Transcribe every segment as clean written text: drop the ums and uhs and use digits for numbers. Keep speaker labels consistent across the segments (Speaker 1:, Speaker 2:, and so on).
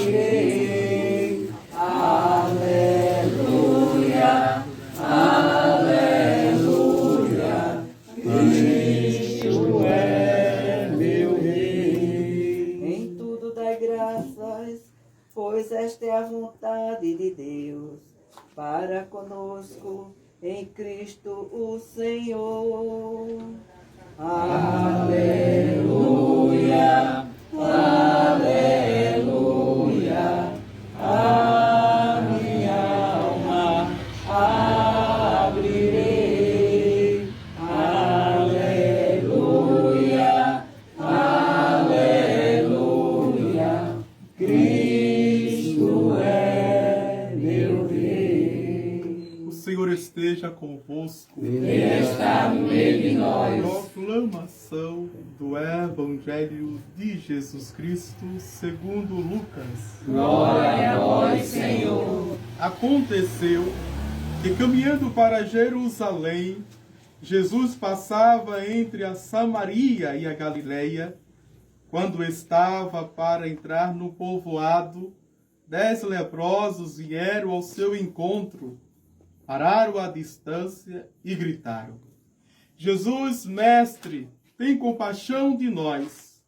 Speaker 1: abrirei. Aleluia, aleluia, Cristo é meu Rei. Em tudo dai graças, pois esta é a vontade de Deus para conosco em Cristo o Senhor. Aleluia, aleluia, a minha alma abrirei. Aleluia, aleluia, Cristo é meu Rei.
Speaker 2: O Senhor esteja convosco.
Speaker 1: Ele está no meio de nós.
Speaker 2: Proclamação do Evangelho de Jesus Cristo segundo Lucas.
Speaker 1: Glória a vós, Senhor.
Speaker 2: Aconteceu que, caminhando para Jerusalém, Jesus passava entre a Samaria e a Galileia. Quando estava para entrar no povoado, 10 leprosos vieram ao seu encontro, pararam à distância e gritaram: Jesus, mestre, tem compaixão de nós.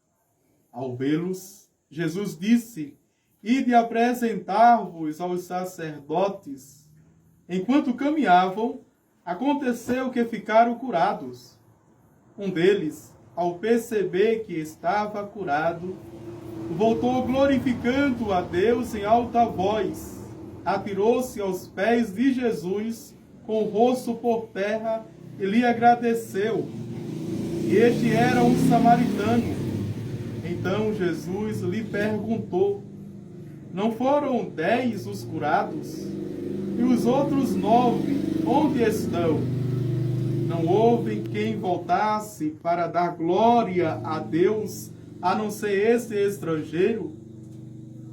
Speaker 2: Ao vê-los, Jesus disse: Ide apresentar-vos aos sacerdotes. Enquanto caminhavam, aconteceu que ficaram curados. Um deles, ao perceber que estava curado, voltou glorificando a Deus em alta voz, atirou-se aos pés de Jesus com o rosto por terra e lhe agradeceu. E este era um samaritano. Então Jesus lhe perguntou: Não foram 10 os curados? E os outros 9, onde estão? Não houve quem voltasse para dar glória a Deus, a não ser esse estrangeiro?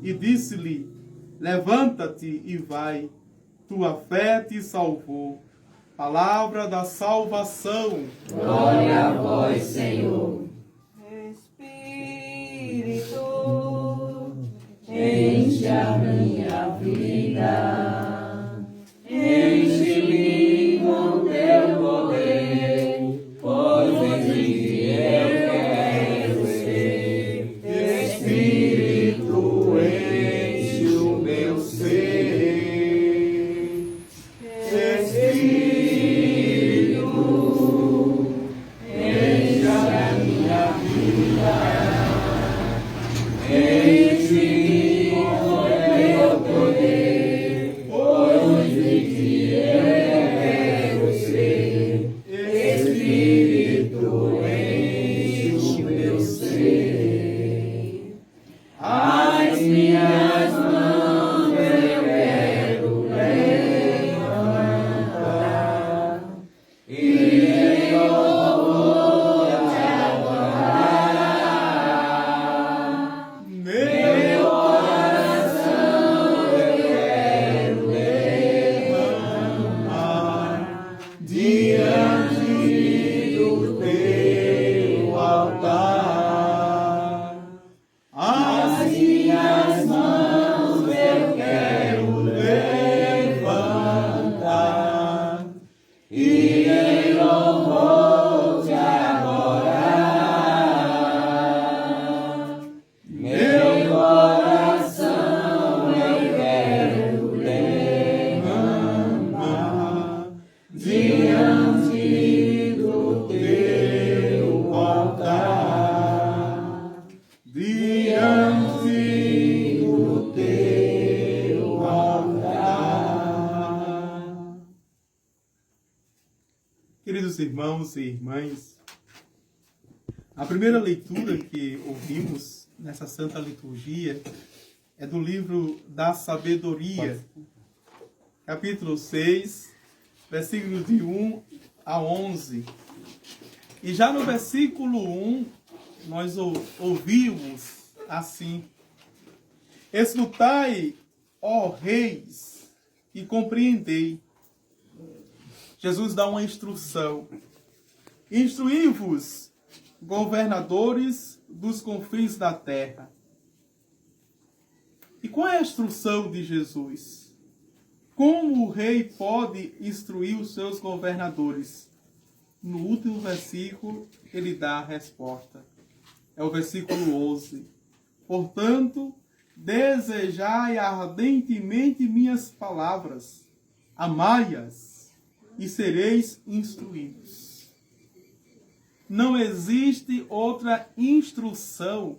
Speaker 2: E disse-lhe: Levanta-te e vai, tua fé te salvou. Palavra da salvação.
Speaker 1: Glória a vós, Senhor. Espírito, enche a minha vida, enche-me com teu poder, pois em ti eu quero ser. Espírito, enche o meu ser.
Speaker 2: Queridos irmãos e irmãs, a primeira leitura que ouvimos nessa Santa Liturgia é do livro da Sabedoria, capítulo 6, versículos de 1 a 11. E já no versículo 1, nós ouvimos assim: Escutai, ó reis, e compreendei. Jesus dá uma instrução. Instruí-vos, governadores dos confins da terra. E qual é a instrução de Jesus? Como o rei pode instruir os seus governadores? No último versículo, ele dá a resposta. É o versículo 11. Portanto, desejai ardentemente minhas palavras, amai-as e sereis instruídos. Não existe outra instrução,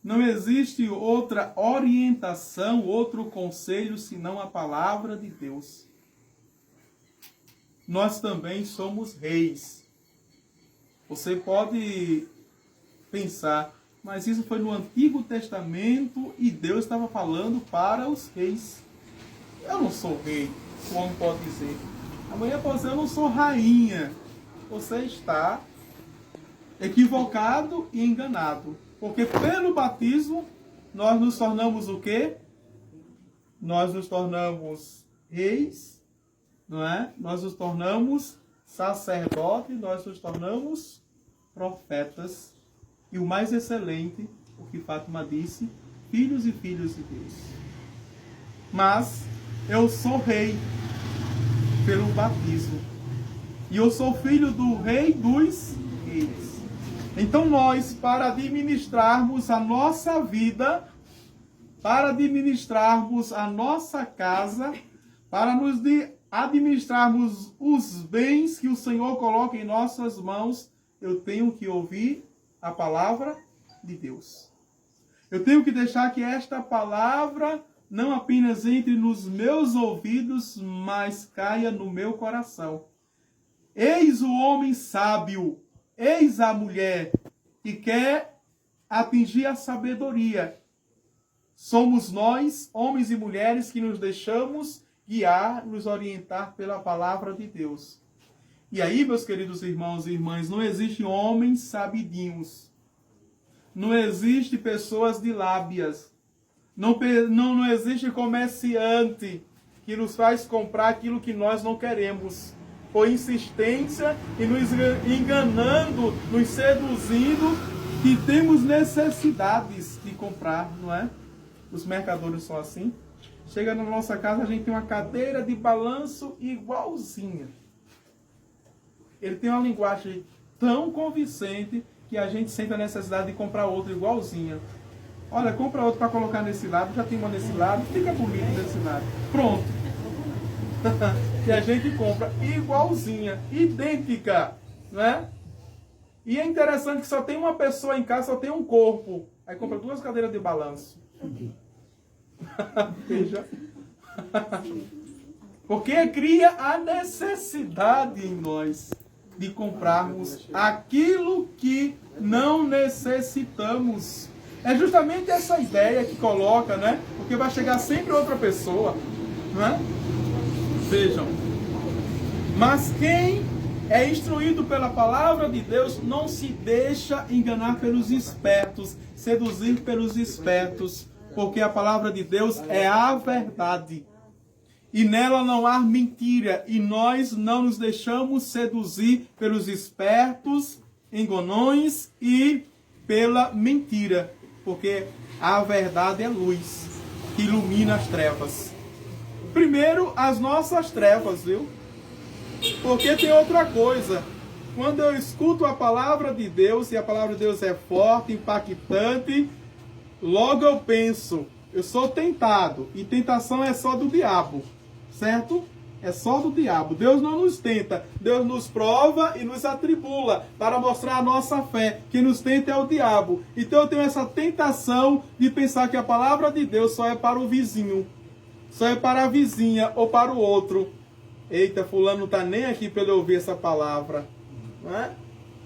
Speaker 2: não existe outra orientação, outro conselho, senão a palavra de Deus. Nós também somos reis. Você pode pensar, mas isso foi no Antigo Testamento e Deus estava falando para os reis. Eu não sou rei, o homem pode dizer. Amanhã pode dizer, eu não sou rainha. Você está equivocado e enganado. Porque pelo batismo, nós nos tornamos o quê? Nós nos tornamos reis, não é? Nós nos tornamos sacerdotes, nós nos tornamos profetas. E o mais excelente, o que Fátima disse, filhos e filhas de Deus. Mas eu sou rei pelo batismo. E eu sou filho do rei dos reis. Então nós, para administrarmos a nossa vida, para administrarmos a nossa casa, para nos administrarmos os bens que o Senhor coloca em nossas mãos, eu tenho que ouvir a palavra de Deus. Eu tenho que deixar que esta palavra não apenas entre nos meus ouvidos, mas caia no meu coração. Eis o homem sábio, eis a mulher que quer atingir a sabedoria. Somos nós, homens e mulheres, que nos deixamos guiar, nos orientar pela palavra de Deus. E aí, meus queridos irmãos e irmãs, não existe homens sabidinhos. Não existe pessoas de lábias. Não existe comerciante que nos faz comprar aquilo que nós não queremos. Por insistência e nos enganando, nos seduzindo, que temos necessidades de comprar, não é? Os mercadores são assim. Chega na nossa casa, a gente tem uma cadeira de balanço igualzinha. Ele tem uma linguagem tão convincente que a gente sente a necessidade de comprar outra igualzinha. Olha, compra outra para colocar nesse lado, já tem uma nesse lado, fica bonito nesse lado. Pronto. E a gente compra igualzinha, idêntica, não é? E é interessante que só tem uma pessoa em casa, só tem um corpo. Aí compra 2 cadeiras de balanço. Veja. Porque cria a necessidade em nós de comprarmos aquilo que não necessitamos. É justamente essa ideia que coloca, né? Porque vai chegar sempre outra pessoa, né? Vejam. Mas quem é instruído pela palavra de Deus não se deixa enganar pelos espertos, seduzir pelos espertos, porque a palavra de Deus é a verdade. E nela não há mentira, e nós não nos deixamos seduzir pelos espertos, enganões e pela mentira, porque a verdade é luz que ilumina as trevas. Primeiro, as nossas trevas, viu? Porque tem outra coisa. Quando eu escuto a palavra de Deus, e a palavra de Deus é forte, impactante, logo eu penso, eu sou tentado, e tentação é só do diabo. Certo? É só do diabo. Deus não nos tenta. Deus nos prova e nos atribula para mostrar a nossa fé. Quem nos tenta é o diabo. Então eu tenho essa tentação de pensar que a palavra de Deus só é para o vizinho. Só é para a vizinha ou para o outro. Eita, fulano não está nem aqui para ele ouvir essa palavra. Não é?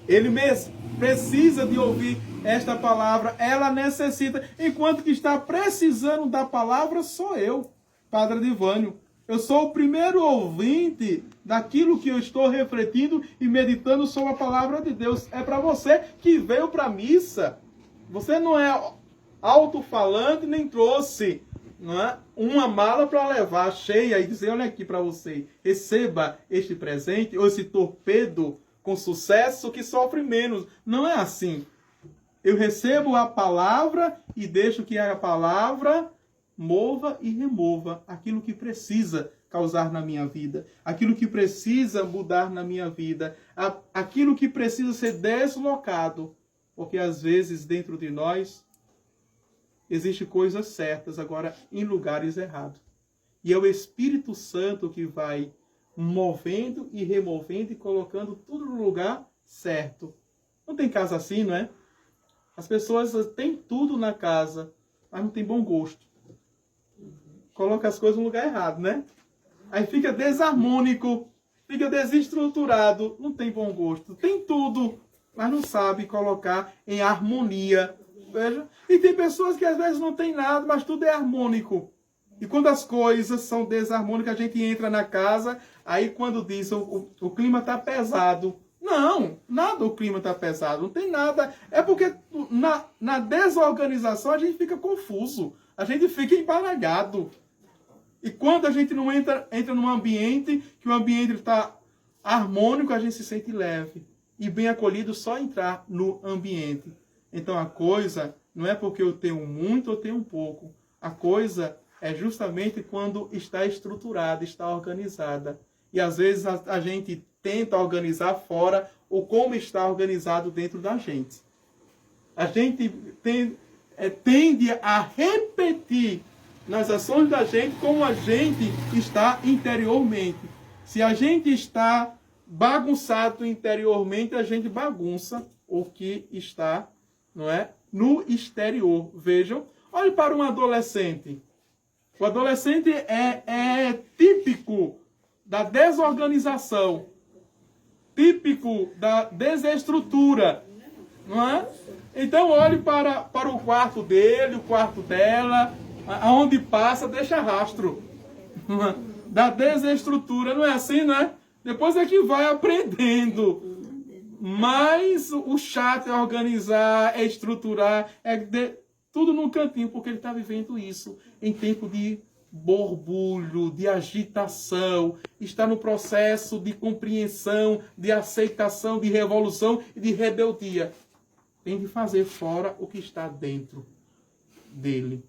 Speaker 2: Ele mesmo precisa de ouvir esta palavra. Ela necessita. Enquanto que está precisando da palavra sou eu, Padre Adivânio. Eu sou o primeiro ouvinte daquilo que eu estou refletindo e meditando sobre a palavra de Deus. É para você que veio para a missa. Você não é alto-falante nem trouxe, não é, uma mala para levar cheia e dizer, olha aqui para você, receba este presente ou esse torpedo com sucesso que sofre menos. Não é assim. Eu recebo a palavra e deixo que a palavra mova e remova aquilo que precisa causar na minha vida, aquilo que precisa mudar na minha vida, aquilo que precisa ser deslocado, porque às vezes dentro de nós existem coisas certas, agora em lugares errados. E é o Espírito Santo que vai movendo e removendo e colocando tudo no lugar certo. Não tem casa assim, não é? As pessoas têm tudo na casa, mas não tem bom gosto. Coloca as coisas no lugar errado, né? Aí fica desarmônico, fica desestruturado, não tem bom gosto. Tem tudo, mas não sabe colocar em harmonia. Veja? E tem pessoas que às vezes não tem nada, mas tudo é harmônico. E quando as coisas são desarmônicas, a gente entra na casa, aí quando diz o clima está pesado. Não, nada o clima está pesado, não tem nada. É porque na desorganização a gente fica confuso, a gente fica embaralhado. E quando a gente não entra num ambiente, que o ambiente está harmônico, a gente se sente leve. E bem acolhido só entrar no ambiente. Então a coisa não é porque eu tenho muito ou tenho pouco. A coisa é justamente quando está estruturada, está organizada. E às vezes a gente tenta organizar fora ou como está organizado dentro da gente. A gente tende a repetir nas ações da gente como a gente está interiormente. Se a gente está bagunçado interiormente, a gente bagunça o que está, não é, no exterior. Vejam, olhe para um adolescente. O adolescente é típico da desorganização, típico da desestrutura, não é? Então olhe para o quarto dele, o quarto dela, aonde passa deixa rastro da desestrutura, não é assim, né? Depois é que vai aprendendo. Mas o chato é organizar, é estruturar, tudo num cantinho, porque ele está vivendo isso em tempo de borbulho, de agitação, está no processo de compreensão, de aceitação, de revolução e de rebeldia. Tem de fazer fora o que está dentro dele.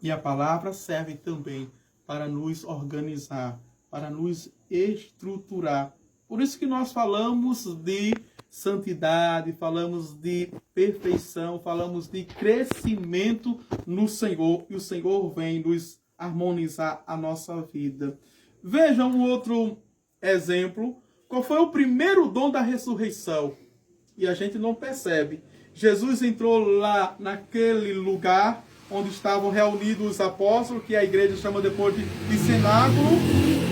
Speaker 2: E a palavra serve também para nos organizar, para nos estruturar. Por isso que nós falamos de santidade, falamos de perfeição, falamos de crescimento no Senhor. E o Senhor vem nos harmonizar a nossa vida. Veja um outro exemplo. Qual foi o primeiro dom da ressurreição? E a gente não percebe. Jesus entrou lá naquele lugar onde estavam reunidos os apóstolos, que a igreja chama depois de cenáculo,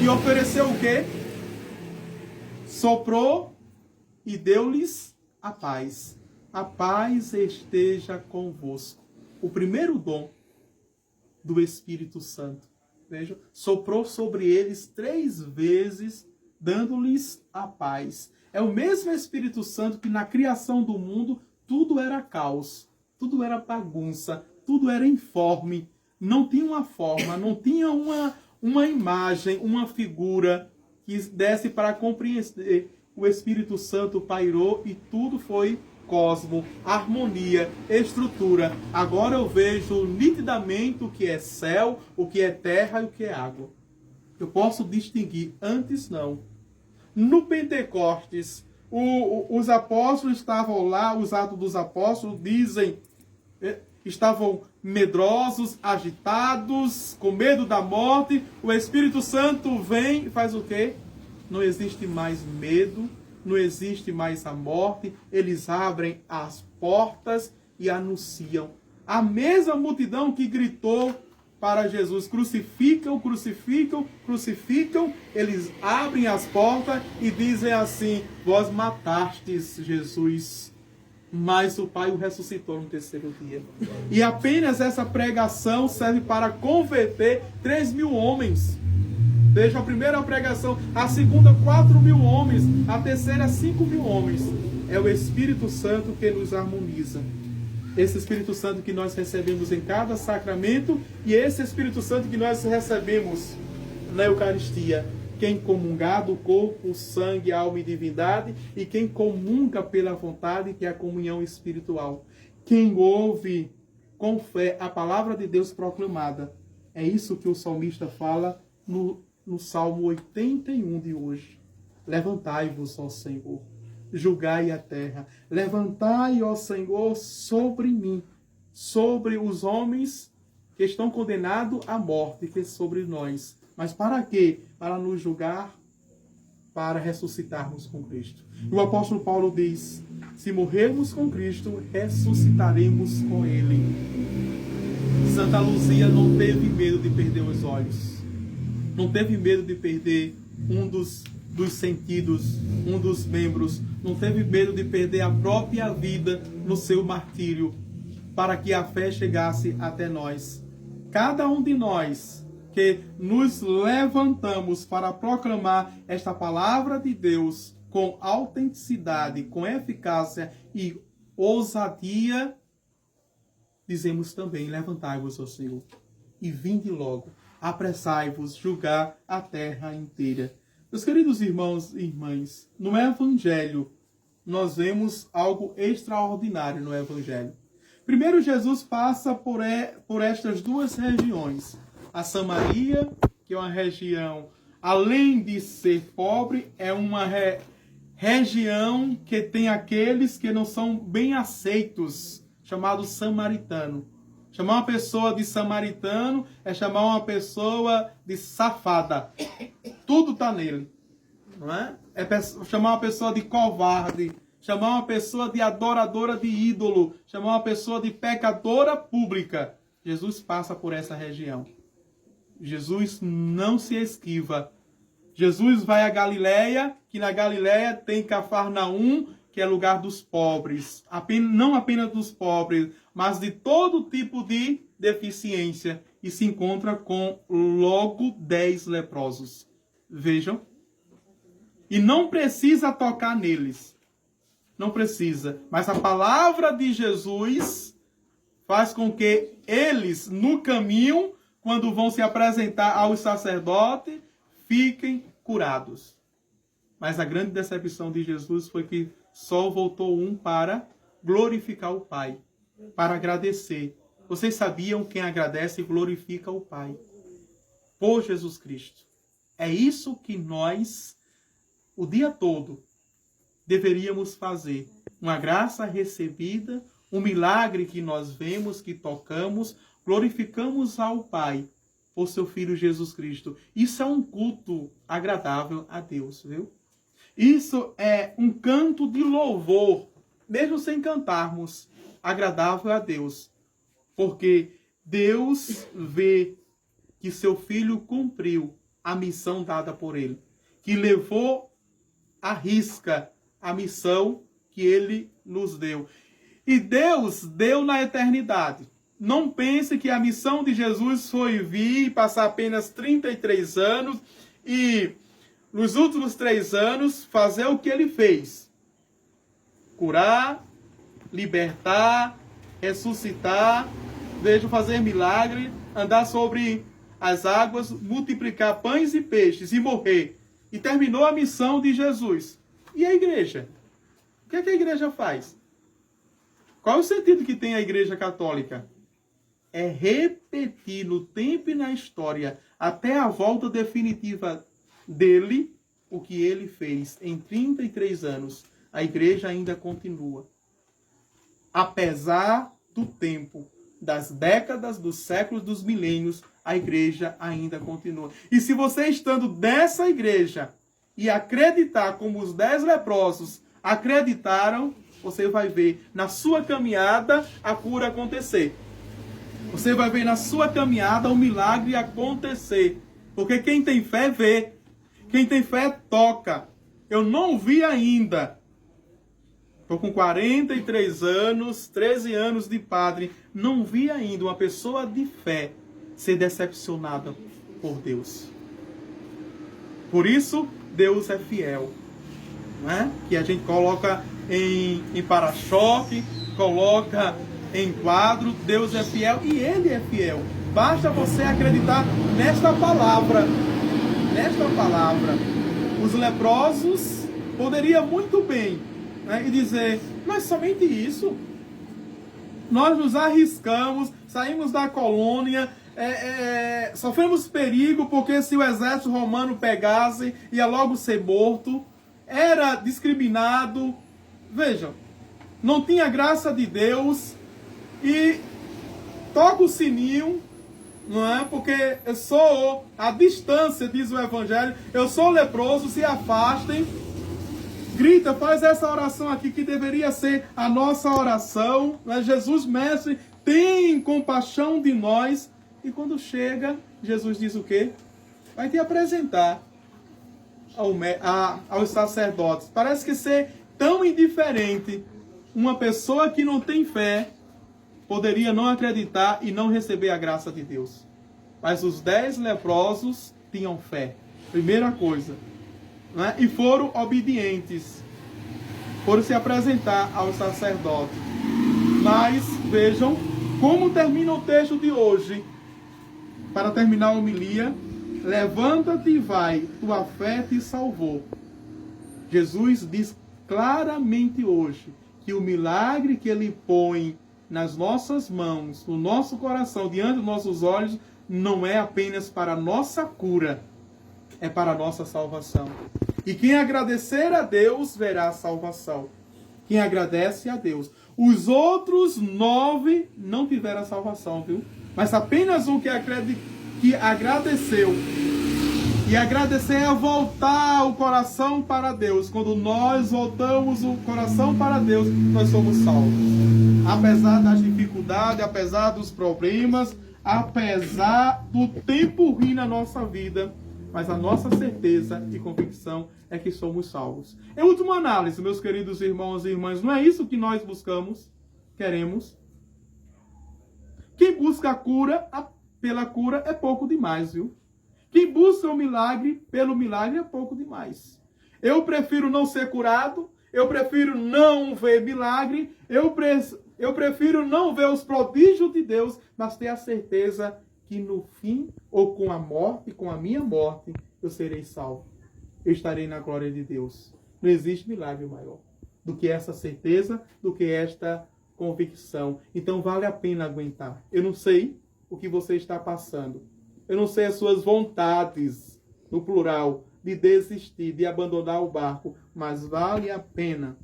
Speaker 2: e ofereceu o quê? Soprou e deu-lhes a paz. A paz esteja convosco. O primeiro dom do Espírito Santo. Veja, soprou sobre eles 3 vezes, dando-lhes a paz. É o mesmo Espírito Santo que na criação do mundo tudo era caos, tudo era bagunça, tudo era informe, não tinha uma forma, não tinha uma imagem, uma figura que desse para compreender. O Espírito Santo pairou e tudo foi cosmo, harmonia, estrutura. Agora eu vejo nitidamente o que é céu, o que é terra e o que é água. Eu posso distinguir, antes não. No Pentecostes, os apóstolos estavam lá, os Atos dos Apóstolos dizem, estavam medrosos, agitados, com medo da morte. O Espírito Santo vem e faz o quê? Não existe mais medo, não existe mais a morte. Eles abrem as portas e anunciam. A mesma multidão que gritou para Jesus, crucificam, crucificam, crucificam, eles abrem as portas e dizem assim, vós matastes Jesus, mas o Pai o ressuscitou no 3º dia. E apenas essa pregação serve para converter 3.000 homens. Veja, a primeira pregação, a segunda 4.000 homens, a terceira 5.000 homens. É o Espírito Santo que nos harmoniza. Esse Espírito Santo que nós recebemos em cada sacramento e esse Espírito Santo que nós recebemos na Eucaristia. Quem comungar do corpo, sangue, alma e divindade e quem comunga pela vontade, que é a comunhão espiritual. Quem ouve com fé a palavra de Deus proclamada É isso que o salmista fala no Salmo 81 de hoje. Levantai-vos, ó Senhor, julgai a terra. Levantai, ó Senhor, sobre mim, sobre os homens que estão condenados à morte, que é sobre nós. Mas para quê? Para nos julgar, para ressuscitarmos com Cristo. E o apóstolo Paulo diz: se morrermos com Cristo, ressuscitaremos com Ele. Santa Luzia não teve medo de perder os olhos. Não teve medo de perder um dos sentidos, um dos membros. Não teve medo de perder a própria vida no seu martírio, para que a fé chegasse até nós. Cada um de nós que nos levantamos para proclamar esta palavra de Deus com autenticidade, com eficácia e ousadia, dizemos também: levantai-vos, ó Senhor, e vinde logo, apressai-vos julgar a terra inteira. Meus queridos irmãos e irmãs, no Evangelho, nós vemos algo extraordinário no Evangelho. Primeiro, Jesus passa por estas duas regiões. A Samaria, que é uma região, além de ser pobre, é uma região que tem aqueles que não são bem aceitos, chamado samaritano. Chamar uma pessoa de samaritano é chamar uma pessoa de safada. Tudo está nele, não é? É chamar uma pessoa de covarde, chamar uma pessoa de adoradora de ídolo, chamar uma pessoa de pecadora pública. Jesus passa por essa região. Jesus não se esquiva. Jesus vai a Galileia, que na Galileia tem Cafarnaum, que é lugar dos pobres. Não apenas dos pobres, mas de todo tipo de deficiência. E se encontra com logo 10 leprosos. Vejam. E não precisa tocar neles. Não precisa. Mas a palavra de Jesus faz com que eles, no caminho, quando vão se apresentar aos sacerdotes, fiquem curados. Mas a grande decepção de Jesus foi que só voltou um para glorificar o Pai, para agradecer. Vocês sabiam quem agradece e glorifica o Pai? Por Jesus Cristo. É isso que nós, o dia todo, deveríamos fazer. Uma graça recebida, um milagre que nós vemos, que tocamos, glorificamos ao Pai por seu Filho Jesus Cristo. Isso é um culto agradável a Deus, viu? Isso é um canto de louvor, mesmo sem cantarmos, agradável a Deus. Porque Deus vê que seu Filho cumpriu a missão dada por Ele, que levou à risca a missão que Ele nos deu. E Deus deu na eternidade. Não pense que a missão de Jesus foi vir e passar apenas 33 anos e, nos últimos 3 anos, fazer o que Ele fez. Curar, libertar, ressuscitar, vejo fazer milagre, andar sobre as águas, multiplicar pães e peixes e morrer. E terminou a missão de Jesus. E a igreja? O que é que a igreja faz? Qual é o sentido que tem a igreja católica? É repetir no tempo e na história, até a volta definitiva dele, o que ele fez em 33 anos. A igreja ainda continua. Apesar do tempo, das décadas, dos séculos, dos milênios, a igreja ainda continua. E se você estando dessa igreja e acreditar como os 10 leprosos acreditaram, você vai ver na sua caminhada a cura acontecer. Você vai ver na sua caminhada o milagre acontecer. Porque quem tem fé vê. Quem tem fé toca. Eu não vi ainda. Estou com 43 anos, 13 anos de padre. Não vi ainda uma pessoa de fé ser decepcionada por Deus. Por isso, Deus é fiel. Não é? Que a gente coloca em para-choque, coloca em quadro. Deus é fiel e Ele é fiel. Basta você acreditar nesta palavra. Nesta palavra. Os leprosos poderiam muito bem, né, e dizer: mas somente isso? Nós nos arriscamos, saímos da colônia, sofremos perigo porque se o exército romano pegasse, ia logo ser morto, era discriminado. Vejam, não tinha graça de Deus e toca o sininho, não é? Porque eu sou a distância, diz o Evangelho, eu sou leproso, se afastem. Grita, faz essa oração aqui que deveria ser a nossa oração, né? Jesus, mestre, tem compaixão de nós. E quando chega, Jesus diz o quê? Vai te apresentar aos sacerdotes. Parece que ser tão indiferente, uma pessoa que não tem fé, poderia não acreditar e não receber a graça de Deus. Mas os 10 leprosos tinham fé. Primeira coisa. Né? E foram obedientes. Foram se apresentar ao sacerdote. Mas vejam como termina o texto de hoje. Para terminar a homilia, levanta-te e vai, tua fé te salvou. Jesus diz claramente hoje que o milagre que ele põe nas nossas mãos, no nosso coração, diante dos nossos olhos, não é apenas para a nossa cura, é para a nossa salvação. E quem agradecer a Deus verá a salvação. Quem agradece a Deus. Os outros 9 não tiveram a salvação, viu? Mas apenas um que agradeceu. E agradecer é voltar o coração para Deus. Quando nós voltamos o coração para Deus, nós somos salvos. Apesar das dificuldades, apesar dos problemas, apesar do tempo ruim na nossa vida, mas a nossa certeza e convicção é que somos salvos. Em última análise, meus queridos irmãos e irmãs, não é isso que nós buscamos, queremos? Quem busca a cura pela cura é pouco demais, viu? Quem busca o milagre pelo milagre é pouco demais. Eu prefiro não ser curado, eu prefiro não ver milagre, eu prefiro não ver os prodígios de Deus, mas ter a certeza que no fim, ou com a morte, com a minha morte, eu serei salvo. Eu estarei na glória de Deus. Não existe milagre maior do que essa certeza, do que esta convicção. Então vale a pena aguentar. Eu não sei o que você está passando. Eu não sei as suas vontades, no plural, de desistir, de abandonar o barco, mas vale a pena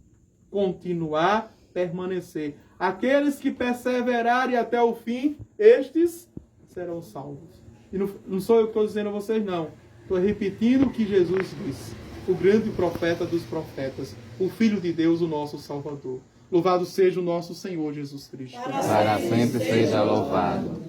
Speaker 2: continuar, permanecer. Aqueles que perseverarem até o fim, estes serão salvos. E não sou eu que estou dizendo a vocês, não. Estou repetindo o que Jesus disse. O grande profeta dos profetas, o Filho de Deus, o nosso Salvador. Louvado seja o nosso Senhor Jesus Cristo.
Speaker 1: Para sempre seja louvado.